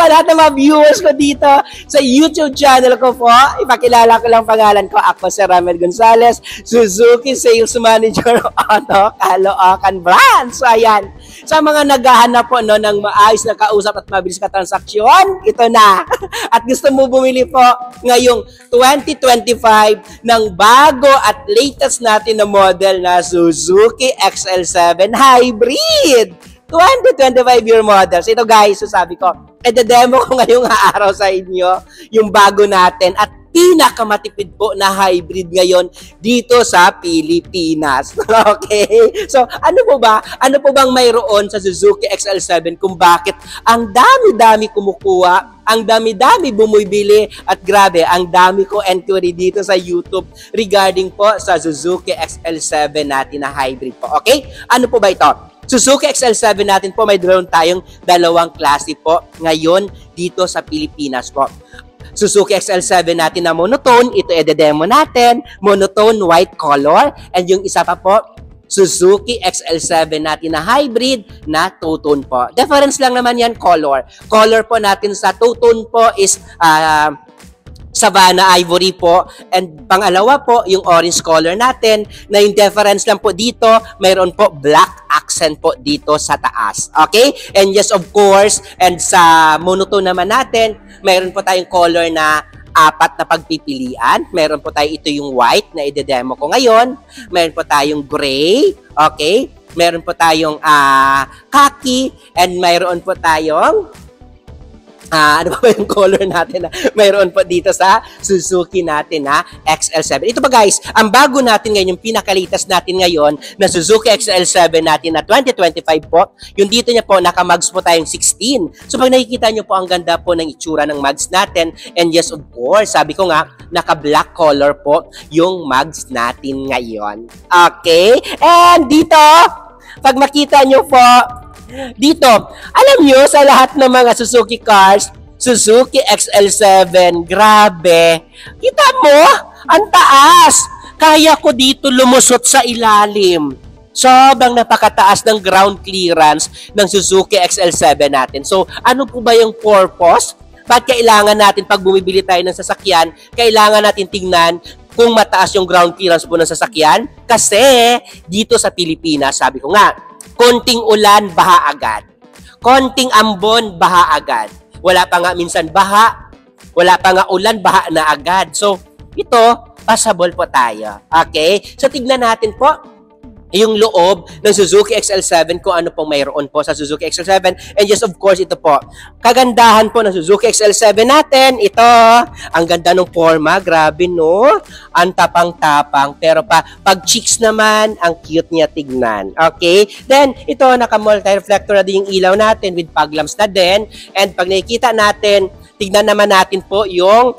sa lahat ng mga viewers ko dito sa YouTube channel ko po. Ipakilala ko lang pangalan ko. Ako si Ramel Gonzalez, Suzuki Sales Manager Auto Caloocan Branch. So ayan, sa mga naghahanap po no, ng maayos na kausap at mabilis ka transaksyon, ito na. At gusto mo bumili po ngayong 2025 ng bago at latest natin na model na Suzuki XL7 Hybrid. 2025 year models. Ito guys, so sabi ko, demo ko ngayong araw sa inyo yung bago natin at pinakamatipid po na hybrid ngayon dito sa Pilipinas. Okay? So, ano po ba? Ano po bang mayroon sa Suzuki XL7 kung bakit ang dami-dami kumukuha, ang dami-dami bumibili at grabe, ang dami ko inquiry dito sa YouTube regarding po sa Suzuki XL7 natin na hybrid po. Okay? Ano po ba ito? Suzuki XL7 natin po, may tayong dalawang klase po ngayon dito sa Pilipinas po. Suzuki XL7 natin na monotone, ito demo natin, monotone white color. And yung isa pa po, Suzuki XL7 natin na hybrid na two-tone po. Difference lang naman yan, color. Color po natin sa two-tone po is Savannah Ivory po. And pangalawa po, yung orange color natin, na yung difference lang po dito, mayroon po black accent po dito sa taas. Okay? And yes, of course, and sa monotone naman natin, mayroon po tayong color na apat na pagpipilian. Mayroon po tayo ito yung white na i-demo ko ngayon. Mayroon po tayong gray. Okay? Mayroon po tayong khaki. And mayroon po tayong ano ba yung color natin na mayroon po dito sa Suzuki natin na XL7. Ito ba guys, ang bago natin ngayon, yung pinakalitas natin ngayon na Suzuki XL7 natin na 2025 po, yung dito niya po, naka-mugs po tayong 16. So pag nakikita nyo po, ang ganda po ng itsura ng mugs natin. And yes, of course, sabi ko nga, naka-black color po yung mugs natin ngayon. Okay? And dito, pag makita nyo po, dito, alam nyo, sa lahat ng mga Suzuki cars, Suzuki XL7, grabe. Kita mo? Ang taas. Kaya ko dito lumusot sa ilalim. Sobrang napakataas ng ground clearance ng Suzuki XL7 natin. So, ano po ba yung purpose? Ba't kailangan natin, pag bumibili tayo ng sasakyan, kailangan natin tingnan kung mataas yung ground clearance po ng sasakyan? Kasi, dito sa Pilipinas, sabi ko nga, konting ulan, baha agad. Konting ambon, baha agad. Wala pa nga minsan baha. Wala pa nga ulan, baha na agad. So, ito, passable po tayo. Okay? So, tignan natin po yung loob ng Suzuki XL7 kung ano pong mayroon po sa Suzuki XL7. And yes, of course, ito po. Kagandahan po ng Suzuki XL7 natin. Ito, ang ganda ng forma. Grabe, no? Ang tapang-tapang. Pero pag cheeks naman, ang cute niya tignan. Okay? Then, ito, naka-multi-reflector na din yung ilaw natin with fog lamps na din. And pag nakikita natin, tignan naman natin po yung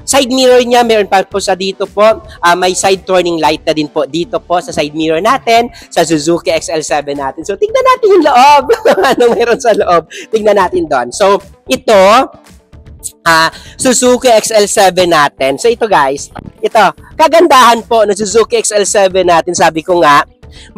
side mirror niya, meron pa po sa dito po, may side turning light na din po dito po sa side mirror natin, sa Suzuki XL7 natin. So, tignan natin yung loob. Anong meron sa loob? Tignan natin doon. So, ito, Suzuki XL7 natin. So, ito guys, ito, kagandahan po ng Suzuki XL7 natin, sabi ko nga,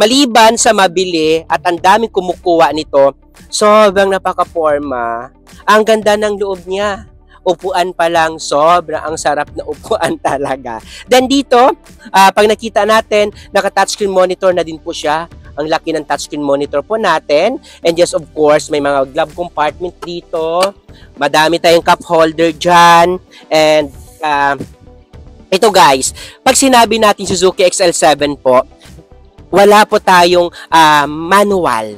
maliban sa mabili at ang daming kumukuha nito, sobrang napaka-forma. Ang ganda ng loob niya. Upuan pa lang, sobra ang sarap na upuan talaga. Then dito, pag nakita natin, naka-touchscreen monitor na din po siya. Ang laki ng touchscreen monitor po natin. And yes, of course, may mga glove compartment dito. Madami tayong cup holder dyan. And ito guys, pag sinabi natin Suzuki XL7 po, wala po tayong manual.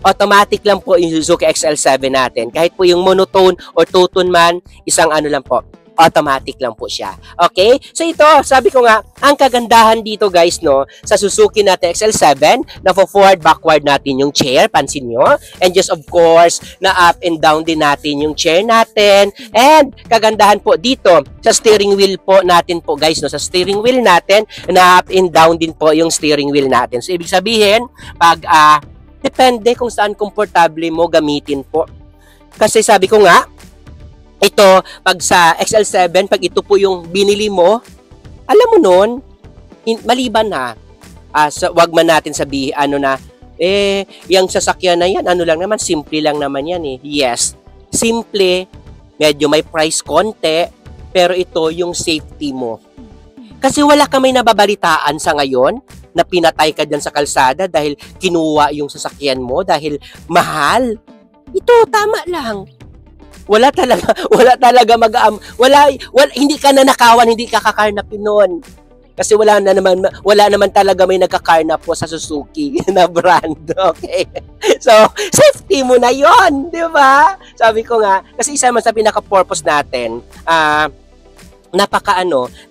Automatic lang po yung Suzuki XL7 natin. Kahit po yung monotone or two-tone man, isang ano lang po, automatic lang po siya. Okay? So ito, sabi ko nga, ang kagandahan dito guys, no, sa Suzuki natin XL7, na forward, backward natin yung chair, pansin nyo. And just of course, na up and down din natin yung chair natin. And kagandahan po dito, sa steering wheel po natin po guys, no, sa steering wheel natin, na up and down din po yung steering wheel natin. So ibig sabihin, pag depende kung saan komportable mo gamitin po. Kasi sabi ko nga, ito, pag sa XL7, pag ito po yung binili mo, alam mo nun, maliban na, wag man natin sabihin, ano na, yung sasakyan na yan, ano lang naman, simple lang naman yan eh. Yes, Simple, medyo may price konti, pero ito yung safety mo. Kasi wala ka may nababalitaan sa ngayon na pinatay ka dyan sa kalsada dahil kinuha yung sasakyan mo dahil mahal. Ito, tama lang. Wala talaga hindi ka nanakawan, hindi ka kakarnapin nun. Kasi wala naman talaga may nagkakarnap po sa Suzuki na brand, okay? So, safety mo na yon, di ba? Sabi ko nga, kasi isa man sa pinaka-purpose natin,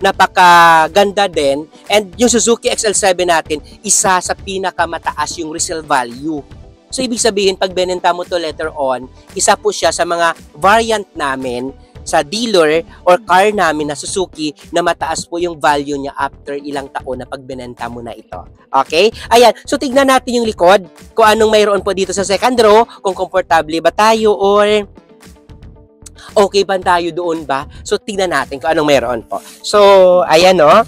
napakaganda din, and yung Suzuki XL7 natin, isa sa pinakamataas yung resale value. So, ibig sabihin, pag benenta mo to later on, isa po siya sa mga variant namin sa dealer or car namin na Suzuki na mataas po yung value niya after ilang taon na pagbenta mo na ito. Okay? Ayan. So, tignan natin yung likod. Kung anong mayroon po dito sa second row. Kung komportable ba tayo or okay ba tayo doon ba? So, tignan natin kung anong mayroon po. So, ayan o.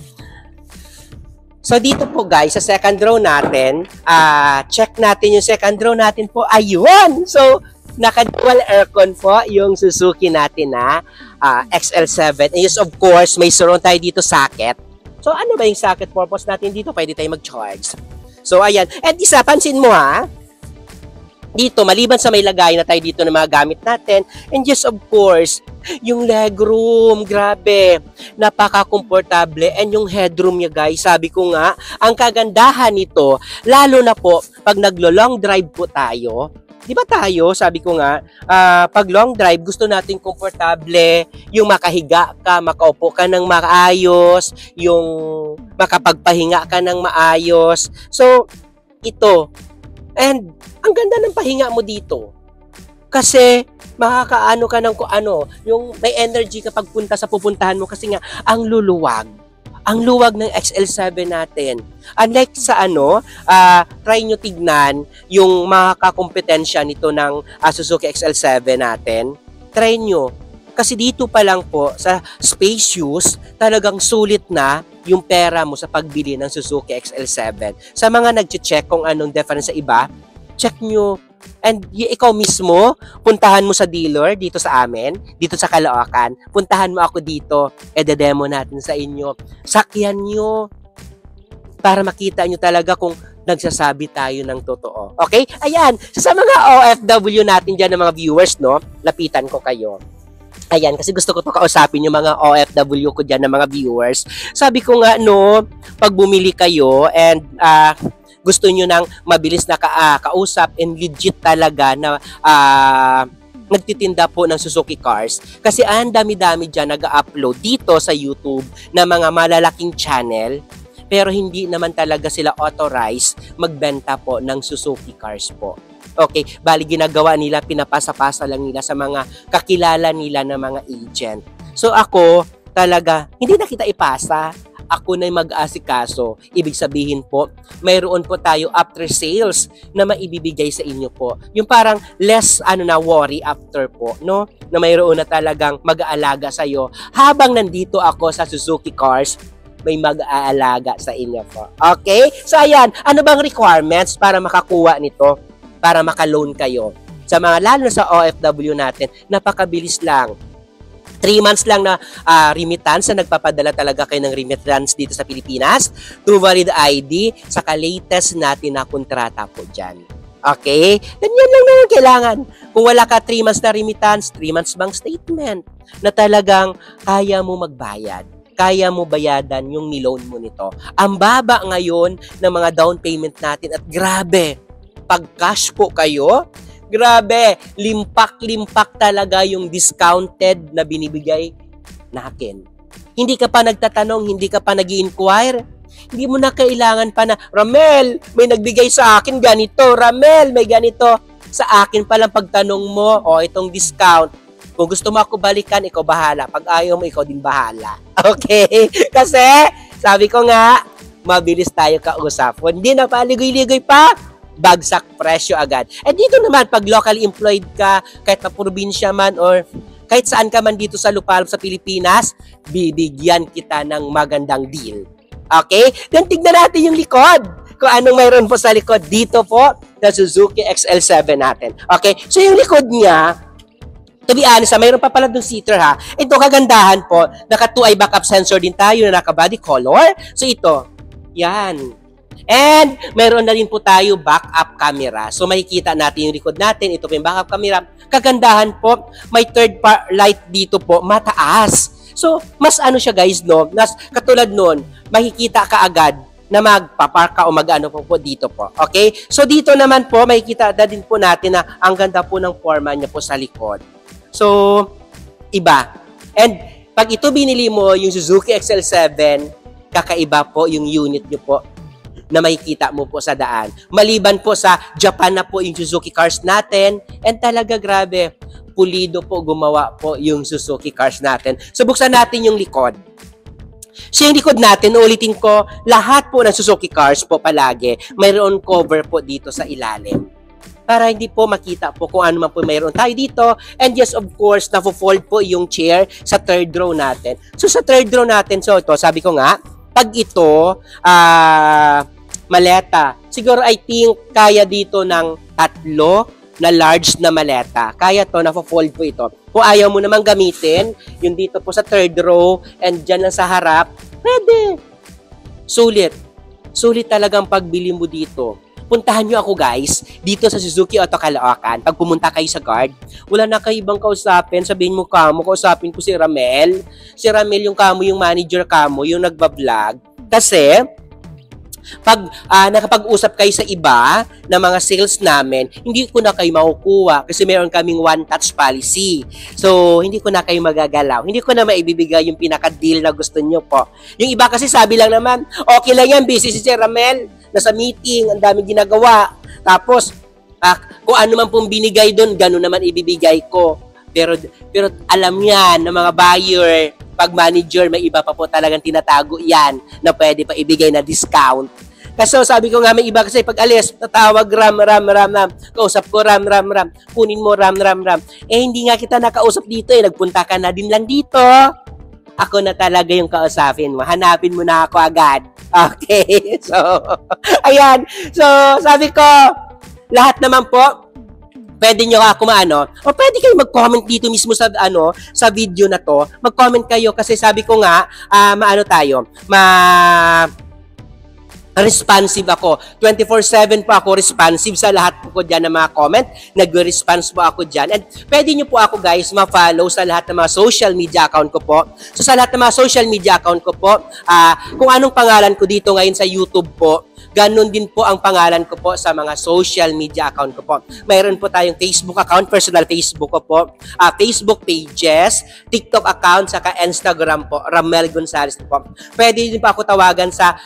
So, dito po guys, sa second row natin, check natin yung second row natin po. Ayun! So, naka-dual aircon po yung Suzuki natin na XL7. And yes, of course, may surround tayo dito socket. So, ano ba yung socket purpose natin dito? Pwede tayo mag-charge. So, ayan. And isa, pansin mo dito, maliban sa may lagay na tayo dito ng mga gamit natin. And yes, of course, yung legroom, grabe, napaka-komportable. And yung headroom niya guys, sabi ko nga, ang kagandahan nito, lalo na po, pag naglo-long drive po tayo, di ba tayo, sabi ko nga, pag long drive, gusto natin komportable, yung makahiga ka, makaupo ka ng maayos, yung makapagpahinga ka ng maayos. So, ito. And, ang ganda ng pahinga mo dito. Kasi, makakaano ka ng kung ano, yung may energy kapag punta sa pupuntahan mo kasi nga, ang luluwag. Ang luwag ng XL7 natin. Unlike sa try nyo tignan yung makakakompetensya nito ng Suzuki XL7 natin. Try nyo. Kasi dito pa lang po, sa spacious, talagang sulit na yung pera mo sa pagbili ng Suzuki XL7. Sa mga nag-check kung anong difference sa iba, check nyo. And ikaw mismo, puntahan mo sa dealer dito sa amin, dito sa Caloocan, puntahan mo ako dito, demo natin sa inyo. Sakyan nyo para makita nyo talaga kung nagsasabi tayo ng totoo. Okay? Ayan, sa mga OFW natin dyan ng mga viewers, no, lapitan ko kayo. Ayan, kasi gusto ko to kausapin yung mga OFW ko dyan ng mga viewers. Sabi ko nga, no, pag bumili kayo and gusto nyo ng mabilis na kausap and legit talaga na nagtitinda po ng Suzuki cars. Kasi ang dami-dami dyan nag-upload dito sa YouTube na mga malalaking channel pero hindi naman talaga sila authorized magbenta po ng Suzuki cars po. Okay, bali ginagawa nila, pinapasa-pasa lang nila sa mga kakilala nila na mga agent. So ako talaga, hindi na kita ipasa. Ako na mag-aasikaso. Ibig sabihin po, mayroon po tayo after sales na maibibigay sa inyo po. Yung parang less worry after po, no? Na mayroon na talagang mag-aalaga sa iyo. Habang nandito ako sa Suzuki Cars, may mag-aalaga sa inyo po. Okay? So ayan, ano bang requirements para makakuha nito? Para maka-loan kayo? Sa mga lalo sa OFW natin, napakabilis lang. 3 months lang na remittance na nagpapadala talaga kayo ng remittance dito sa Pilipinas. Through valid ID, saka latest natin na kontrata po dyan. Okay? Ganyan lang naman kailangan. Kung wala ka 3 months na remittance, 3 months bank statement na talagang kaya mo magbayad. Kaya mo bayadan yung niloan mo nito. Ang baba ngayon ng mga down payment natin at grabe, pag cash po kayo, grabe, limpak-limpak talaga yung discounted na binibigay natin. Hindi ka pa nagtatanong, hindi ka pa nag-i-inquire, hindi mo na kailangan pa na, Ramel, may nagbigay sa akin ganito, Ramel, may ganito. Sa akin palang pagtanong mo, itong discount, kung gusto mo ako balikan, ikaw bahala. Pag ayaw mo, ikaw din bahala. Okay? Kasi, sabi ko nga, mabilis tayo kausap. Hindi na paligoy-ligoy pa, bagsak presyo agad. At dito naman, pag locally employed ka, kahit na probinsya man or kahit saan ka man dito sa Lupalop sa Pilipinas, bibigyan kita ng magandang deal. Okay? Then tignan natin yung likod. Kung anong mayroon po sa likod. Dito po, sa Suzuki XL7 natin. Okay? So yung likod niya, To be honest, mayroon pa pala dun seater ha. Ito kagandahan po, naka 2-eye backup sensor din tayo na naka body color. So ito, yan. And meron na rin po tayo backup camera. So makikita natin yung likod natin. Ito po yung backup camera. Kagandahan po, may third light dito po, mataas. So mas ano siya guys, no? Katulad nun, makikita ka agad na magpapark ka o mag-ano po dito po. Okay? So dito naman po, makikita na din po natin na ang ganda po ng forma niya po sa likod. So, iba. And pag ito binili mo, yung Suzuki XL7, kakaiba po yung unit nyo po na makikita mo po sa daan. Maliban po sa Japan na po yung Suzuki cars natin, and talaga grabe, pulido po gumawa po yung Suzuki cars natin. So, buksan natin yung likod. So, yung likod natin, ulitin ko, lahat po ng Suzuki cars po palagi, mayroon cover po dito sa ilalim. Para hindi po makita po kung ano man po mayroon tayo dito. And yes, of course, nafo-fold po yung chair sa third row natin. So, sa third row natin, so ito, sabi ko nga, pag ito, maleta, siguro I think kaya dito ng 3 na large na maleta. Kaya to, nafo-fold po ito. Kung ayaw mo namang gamitin, yung dito po sa third row, and dyan lang sa harap, pwede. Sulit. Sulit talagang pagbili mo dito. Puntahan nyo ako guys, dito sa Suzuki Auto Caloocan. Pag pumunta kayo sa guard, wala na kayo ibang kausapin. Sabihin mo kamo, kausapin ko si Ramel. Si Ramel yung kamo, yung manager kamo, yung nagbablog. Kasi, pag nakapag-usap kayo sa iba na mga sales namin, hindi ko na kayo makukuha kasi meron kaming one-touch policy. So, hindi ko na kayo magagalaw. Hindi ko na maibibigay yung pinaka-deal na gusto nyo po. Yung iba kasi sabi lang naman, okay lang yan, busy si Ramel, nasa meeting, ang daming ginagawa. Tapos, kung ano man pong binigay doon, gano'n naman ibibigay ko. Pero alam yan ng mga buyer, pag manager, may iba pa po talagang tinatago yan na pwede pa ibigay na discount. Kasi sabi ko nga, may iba kasi pag alis, tatawag Ram. Kausap ko Ram. Kunin mo Ram. Eh, hindi nga kita nakausap dito eh. Nagpunta ka na din lang dito. Ako na talaga yung kausapin mo. Hanapin mo na ako agad. Okay? So, ayan. So, sabi ko, lahat naman po, pwede nyo ako maano, o pwede kayo mag-comment dito mismo sa sa video na to. Mag-comment kayo kasi sabi ko nga, responsive ako. 24/7 po ako responsive sa lahat po ko dyan ng mga comment. Nag-response po ako dyan. And pwede nyo po ako guys ma-follow sa lahat ng mga social media account ko po. So sa lahat ng mga social media account ko po, kung anong pangalan ko dito ngayon sa YouTube po, ganun din po ang pangalan ko po sa mga social media account ko po. Mayroon po tayong Facebook account, personal Facebook ko po, Facebook pages, TikTok account, saka Instagram po, Ramel Gonzales po. Pwede din po ako tawagan sa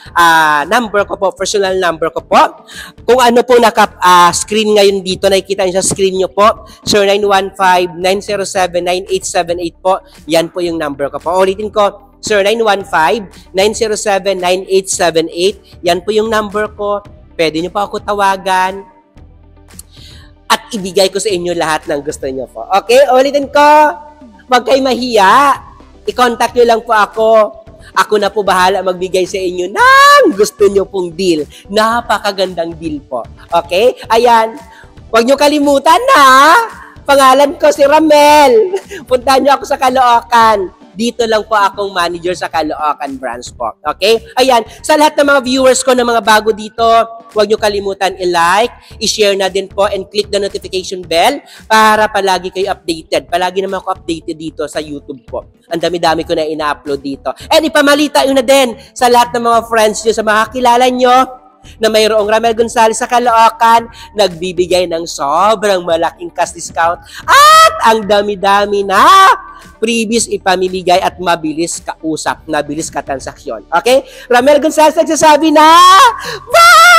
number ko po, personal number ko po. Kung ano po naka-screen ngayon dito, nakikita niyo sa screen nyo po, 0915-907-9878 po. Yan po yung number ko po. Ulitin ko, 0915-907-9878. Yan po yung number ko. Pwede nyo po ako tawagan. At ibigay ko sa inyo lahat ng gusto nyo po. Okay? Ulitin ko. Huwag kayo mahiya. I-contact nyo lang po ako. Ako na po bahala magbigay sa inyo ng gusto nyo pong deal. Napakagandang deal po. Okay? Ayan. Huwag nyo kalimutan na. Pangalan ko si Ramel. Puntahan nyo ako sa Caloocan. Dito lang po akong manager sa Caloocan branch po. Okay? Ayan. Sa lahat ng mga viewers ko na mga bago dito, huwag nyo kalimutan i-like, i-share na din po, and click the notification bell para palagi kayo updated. Palagi naman ako updated dito sa YouTube po. Ang dami-dami ko na ina-upload dito. And ipamalita yun na din sa lahat ng mga friends nyo, sa mga kilala nyo, na mayroong Ramel Gonzales sa Caloocan, nagbibigay ng sobrang malaking cash discount at ang dami-dami na previous ipamimigay at mabilis kausap, mabilis ka transaksyon. Okay? Ramel Gonzales nagsasabi na, bye!